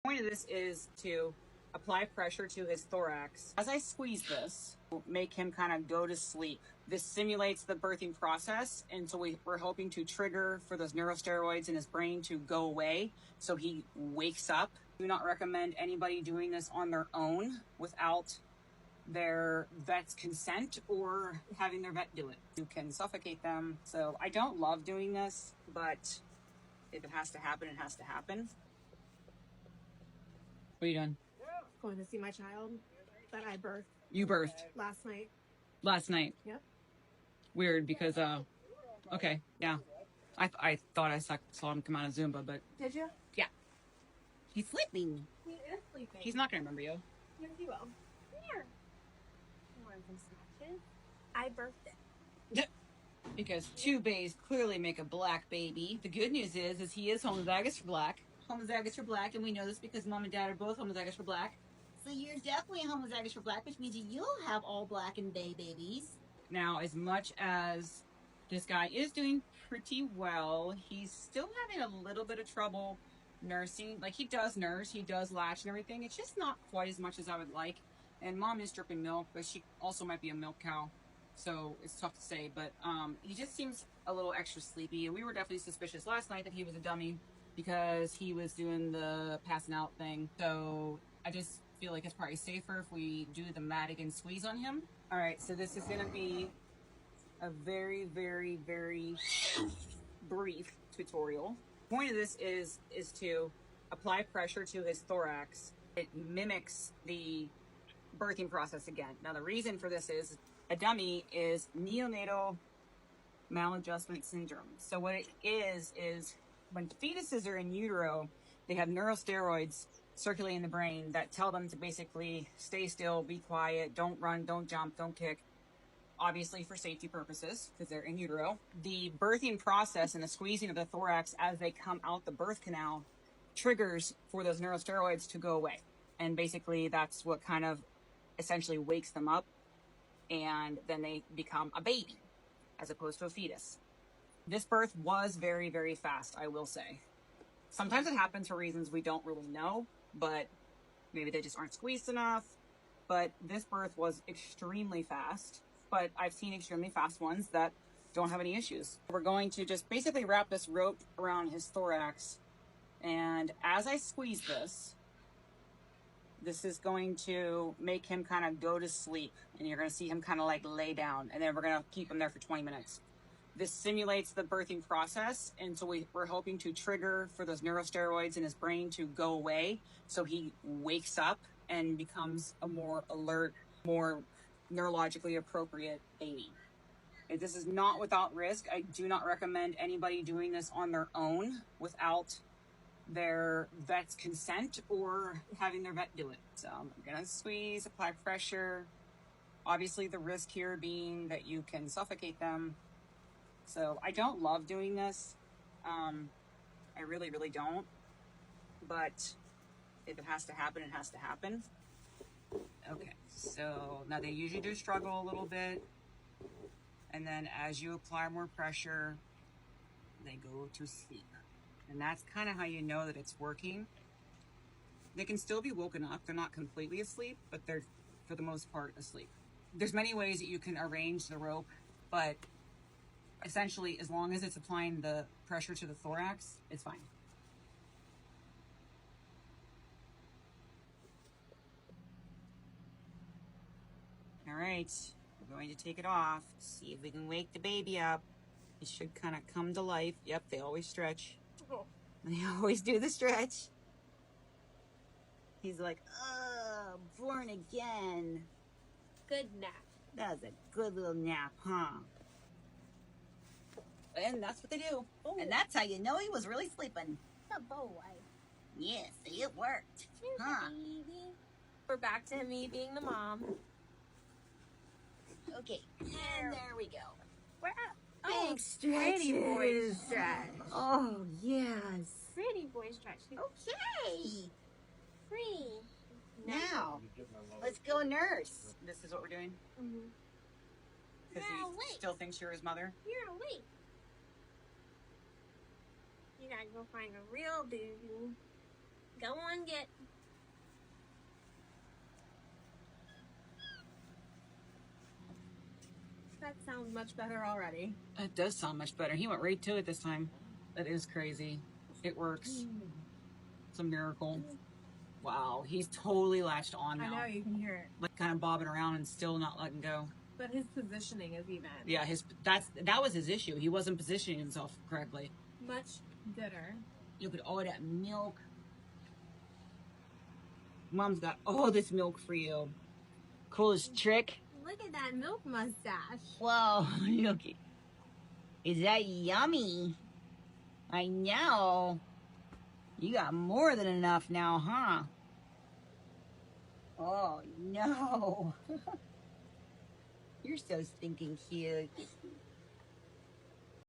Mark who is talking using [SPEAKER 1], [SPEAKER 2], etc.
[SPEAKER 1] The point of this is to apply pressure to his thorax. As I squeeze this, make him kind of go to sleep. This simulates the birthing process, and so we're hoping to trigger for those neurosteroids in his brain to go away so he wakes up. Do not recommend anybody doing this on their own without their vet's consent or having their vet do it. You can suffocate them. So I don't love doing this, but if it has to happen, it has to happen. What are you doing?
[SPEAKER 2] Going to see my child that I birthed.
[SPEAKER 1] You birthed
[SPEAKER 2] last night.
[SPEAKER 1] Last night?
[SPEAKER 2] Yep.
[SPEAKER 1] Weird, because okay, yeah. I thought I saw him come out of Zumba, but
[SPEAKER 2] Did you?
[SPEAKER 1] yeah. He's sleeping.
[SPEAKER 2] He is sleeping.
[SPEAKER 1] He's not gonna remember you.
[SPEAKER 2] Yes, he will. Here. You want some scratches? I birthed it.
[SPEAKER 1] Because two bays clearly make a black baby. The good news is he is homozygous for black. Homozygous for black, and we know this because mom and dad are both homozygous for black. So you're definitely homozygous for black, which means you'll have all black and bay babies. Now, as much as this guy is doing pretty well, he's still having a little bit of trouble nursing. Like, he does nurse, he does latch and everything. It's just not quite as much as I would like. And mom is dripping milk, but she also might be a milk cow. So it's tough to say, but he just seems a little extra sleepy. And we were definitely suspicious last night that he was a dummy because he was doing the passing out thing. So I just feel like it's probably safer if we do the MADIGAN squeeze on him. All right, so this is going to be a very, very, very brief tutorial. The point of this is to apply pressure to his thorax. It mimics the birthing process again. Now, the reason for this is a dummy is neonatal maladjustment syndrome. So what it is when fetuses are in utero, they have neurosteroids circulating in the brain that tell them to basically stay still, be quiet, don't run, don't jump, don't kick. Obviously for safety purposes, because they're in utero. The birthing process and the squeezing of the thorax as they come out the birth canal triggers for those neurosteroids to go away. And basically that's what kind of essentially wakes them up, and then they become a baby as opposed to a fetus. This birth was very, very fast, I will say. Sometimes it happens for reasons we don't really know, but maybe they just aren't squeezed enough. But this birth was extremely fast, but I've seen extremely fast ones that don't have any issues. We're going to just basically wrap this rope around his thorax, and as I squeeze this is going to make him kind of go to sleep, and you're going to see him kind of like lay down, and then we're going to keep him there for 20 minutes. This simulates the birthing process, and so we're hoping to trigger for those neurosteroids in his brain to go away so he wakes up and becomes a more alert, more neurologically appropriate baby. This is not without risk. I do not recommend anybody doing this on their own without their vet's consent or having their vet do it. So I'm gonna squeeze, apply pressure. Obviously the risk here being that you can suffocate them. So I don't love doing this. I really, really don't. But if it has to happen, it has to happen. Okay, so now they usually do struggle a little bit. And then as you apply more pressure, they go to sleep. And that's kind of how you know that it's working. They can still be woken up. They're not completely asleep, but they're, for the most part, asleep. There's many ways that you can arrange the rope, but essentially, as long as it's applying the pressure to the thorax, it's fine. All right, we're going to take it off. See if we can wake the baby up. It should kind of come to life. Yep, they always stretch. Oh. They always do the stretch. He's like, oh, born again.
[SPEAKER 2] Good nap.
[SPEAKER 1] That was a good little nap, huh? And that's what they do. Oh. And that's how you know he was really sleeping.
[SPEAKER 2] A boy.
[SPEAKER 1] Yes, it worked. Huh?
[SPEAKER 2] Baby. We're back to me being the mom.
[SPEAKER 1] Okay, and there we go.
[SPEAKER 2] We're up.
[SPEAKER 1] Big stretches.
[SPEAKER 2] Pretty boy stretch.
[SPEAKER 1] Oh, yes.
[SPEAKER 2] Pretty boy stretch.
[SPEAKER 1] Okay.
[SPEAKER 2] Free.
[SPEAKER 1] Now, let's go nurse. This is what we're doing?
[SPEAKER 2] Mm-hmm.
[SPEAKER 1] Because he still thinks you're his mother?
[SPEAKER 2] You're awake. You gotta go find a real baby. Go on, get. That sounds much better already.
[SPEAKER 1] It does sound much better. He went right to it this time. That is crazy. It works. It's a miracle. Wow, he's totally latched on now.
[SPEAKER 2] I know, you can hear it.
[SPEAKER 1] Like kind of bobbing around and still not letting go.
[SPEAKER 2] But his positioning is even.
[SPEAKER 1] Yeah, that was his issue. He wasn't positioning himself correctly.
[SPEAKER 2] Much gooder.
[SPEAKER 1] Look at all that milk. Mom's got all this milk for you. Coolest trick.
[SPEAKER 2] Look at that milk mustache.
[SPEAKER 1] Whoa, look. Is that yummy? I know. You got more than enough now, huh? Oh, no. You're so stinking cute.